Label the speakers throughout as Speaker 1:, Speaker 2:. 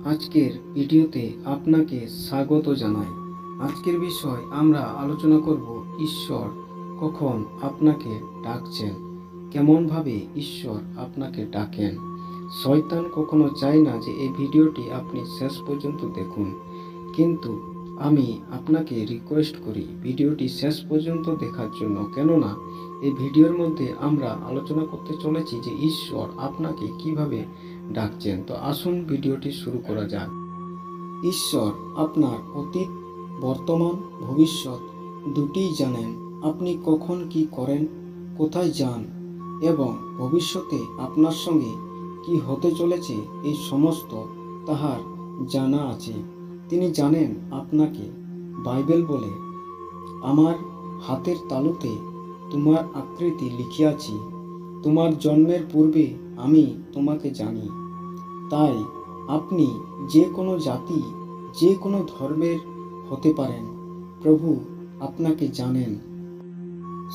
Speaker 1: আজকের ভিডিওতে আপনাকে স্বাগত জানাই। আজকের বিষয় আমরা আলোচনা করব ঈশ্বর কখন আপনাকে ডাকছেন, কেমনভাবে ঈশ্বর আপনাকে ডাকেন। শয়তান কখনো চায় না যে এই ভিডিওটি আপনি শেষ পর্যন্ত দেখুন, কিন্তু আমি আপনাকে রিকোয়েস্ট করি ভিডিওটি শেষ পর্যন্ত দেখার জন্য। কেননা এই ভিডিওর মধ্যে আমরা আলোচনা করতে চলেছি যে ঈশ্বর আপনাকে কিভাবে ডাকছেন। তো আসুন ভিডিওটি শুরু করা যাক। ঈশ্বর আপনার অতীত, বর্তমান, ভবিষ্যৎ দুটিই জানেন। আপনি কখন কি করেন, কোথায় যান এবং ভবিষ্যতে আপনার সঙ্গে কি হতে চলেছে এই সমস্ত তাহার জানা আছে। তিনি জানেন আপনাকে। বাইবেল বলে, আমার হাতের তালুতে তোমার আকৃতি লিখিয়াছি, তোমার জন্মের পূর্বে আমি তোমাকে জানি। তাই আপনি যে কোনো জাতি, যে কোনো ধর্মের হতে পারেন, প্রভু আপনাকে জানেন।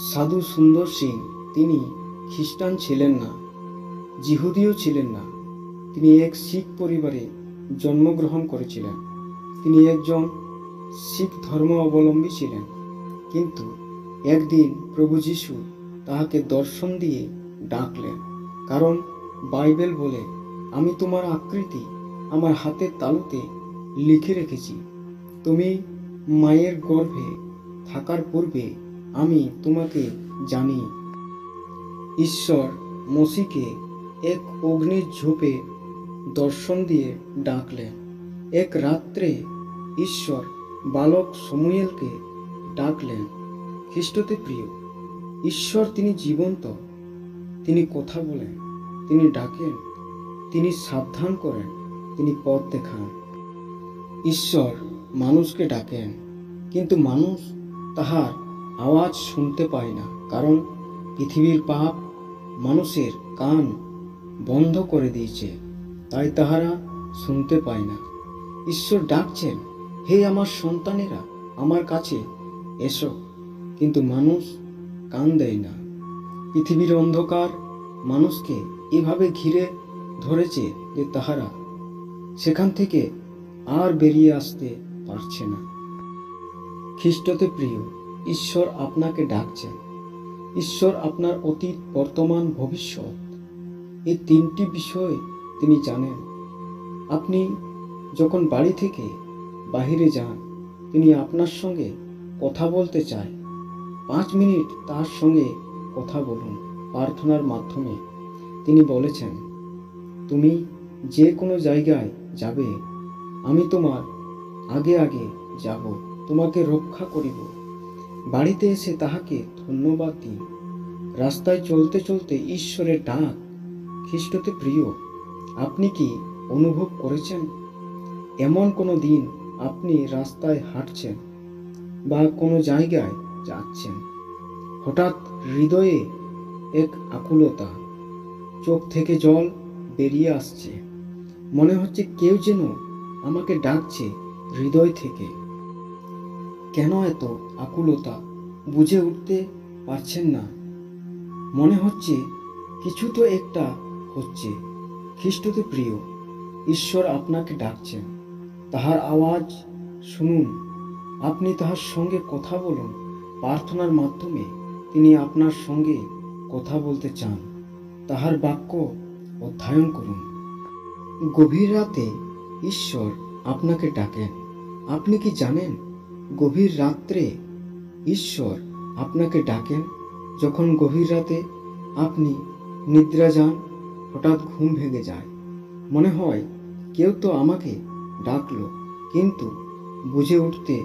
Speaker 1: সাধু সুন্দর সিং তিনি খ্রিস্টান ছিলেন না, যিহুদিও ছিলেন না। তিনি এক শিখ পরিবারে জন্মগ্রহণ করেছিলেন। তিনি একজন শিখ ধর্ম অবলম্বী ছিলেন। কিন্তু একদিন প্রভু যীশু তাহাকে দর্শন দিয়ে ডাকলেন। কারণ বাইবেল বলে, আমি তোমার আকৃতি আমার হাতের তালুতে লিখে রেখেছি, তুমি মায়ের গর্ভে থাকার পূর্বে আমি তোমাকে জানি। ঈশ্বর মসিকে এক অগ্নির ঝোপে দর্শন দিয়ে ডাকলেন। এক রাত্রে ঈশ্বর বালক সমুয়েলকে ডাকলেন। খ্রিস্টতে প্রিয়, ঈশ্বর তিনি জীবন্ত, তিনি কথা বলেন, তিনি ডাকেন, তিনি সাবধান করেন, তিনি পথ দেখান। ঈশ্বর মানুষকে ডাকেন, কিন্তু মানুষ তাহার আওয়াজ শুনতে পায় না। কারণ পৃথিবীর পাপ মানুষের কান বন্ধ করে দিয়েছে, তাই তাহারা শুনতে পায় না। ঈশ্বর ডাকছেন, হে আমার সন্তানেরা, আমার কাছে এসো, কিন্তু মানুষ কান দেয় না। পৃথিবীর অন্ধকার মানুষকে এভাবে ঘিরে ধরেছে যে তাহারা সেখান থেকে আর বেরিয়ে আসতে পারছে না। খ্রিস্টতে প্রিয়, ঈশ্বর আপনাকে ডাকছেন। ঈশ্বর আপনার অতীত, বর্তমান, ভবিষ্যৎ এই তিনটি বিষয় তিনি জানেন। আপনি যখন বাড়ি থেকে বাহিরে যান, তিনি আপনার সঙ্গে কথা বলতে চায়। 5 মিনিট তার সঙ্গে কথা বলুন প্রার্থনার মাধ্যমে। তিনি বলেছেন, তুমি যে কোনো জায়গায় যাবে, আমি তোমার আগে আগে যাব, তোমাকে রক্ষা করিব। বাড়িতে এসে তাহাকে ধন্যবাদ দিন। রাস্তায় চলতে চলতে ঈশ্বরের ডাক। খ্রিস্টতে প্রিয়, আপনি কি অনুভব করেছেন এমন কোনো দিন আপনি রাস্তায় হাঁটছেন বা কোনো জায়গায় যাচ্ছেন, হঠাৎ হৃদয়ে এক আকুলতা, চোখ থেকে জল বেরিয়ে আসছে, মনে হচ্ছে কেউ যেন আমাকে ডাকছে হৃদয় থেকে। কেন এত আকুলতা বুঝে উঠতে পারছেন না? মনে হচ্ছে কিছু তো একটা হচ্ছে। খ্রিস্টতে প্রিয়, ঈশ্বর আপনাকে ডাকছেন। তাহার আওয়াজ শুনুন, আপনি তাহার সঙ্গে কথা বলুন। প্রার্থনার মাধ্যমে তিনি আপনার সঙ্গে কথা বলতে চান। তাহার বাক্য অধ্যয়ন করুন। গভীর রাতে ঈশ্বর আপনাকে ডাকেন। আপনি কি জানেন, গভীর রাত্রে ঈশ্বর আপনাকে ডাকেন? যখন গভীর রাতে আপনি নিদ্রা যান, হঠাৎ ঘুম ভেঙে যায়, মনে হয় কেউ তো আমাকে ডাকলো, কিন্তু বুঝে উঠতে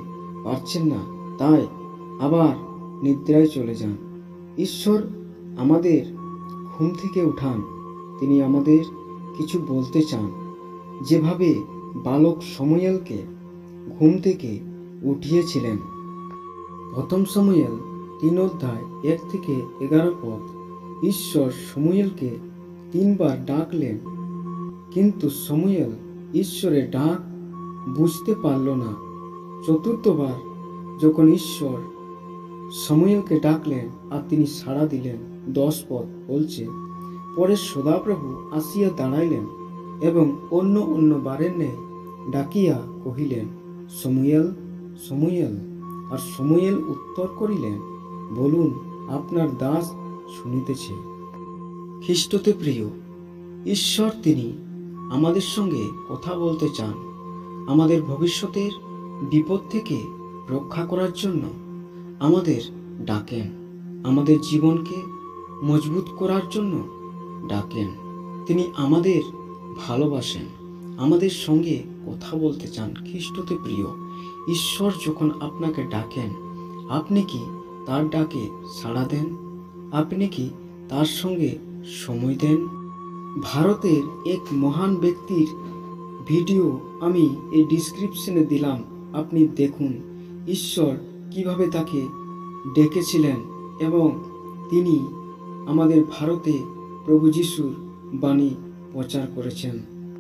Speaker 1: পারছেন না, তাই আবার নিদ্রায় চলে যান। ঈশ্বর আমাদের ঘুম থেকে উঠান। তিনি আমাদের কিছু বলতে চান, যেভাবে বালক সমুয়েলকে ঘুম থেকে উঠিয়েছিলেন। প্রথম সমুয়েল 3 অধ্যায় 1 থেকে 11 পদ। ঈশ্বর সমুয়েলকে 3 বার ডাকলেন, কিন্তু সমুয়েল ঈশ্বরের ডাক বুঝতে পারল না। চতুর্থবার যখন ঈশ্বর সমুয়েলকে ডাকলেন আর তিনি সাড়া দিলেন, 10 পদ বলছে, পরে সদাপ্রভু আসিয়া দাঁড়াইলেন এবং অন্য বারের ন্যায় ডাকিয়া কহিলেন, সমুয়েল, সমুয়েল। আর সমুয়েল উত্তর করিলেন, বলুন, আপনার দাস শুনিতেছে। খ্রিস্টতে প্রিয়, ঈশ্বর তিনি আমাদের সঙ্গে কথা বলতে চান, আমাদের ভবিষ্যতের বিপদ থেকে রক্ষা করার জন্য আমাদের ডাকেন, আমাদের জীবনকে মজবুত করার জন্য ডাকেন। তিনি আমাদের ভালোবাসেন, আমাদের সঙ্গে কথা বলতে চান। খ্রিস্টতে প্রিয়, ঈশ্বর যখন আপনাকে ডাকেন, আপনি কি তার ডাকে সাড়া দেন? আপনি কি তার সঙ্গে সময় দেন? ভারতের এক মহান ব্যক্তির ভিডিও আমি এই ডিসক্রিপশনে দিলাম, আপনি দেখুন ঈশ্বর কিভাবে তাকে ডেকেছিলেন এবং তিনি আমাদের ভারতে প্রভু যিশুর বাণী প্রচার করেছেন।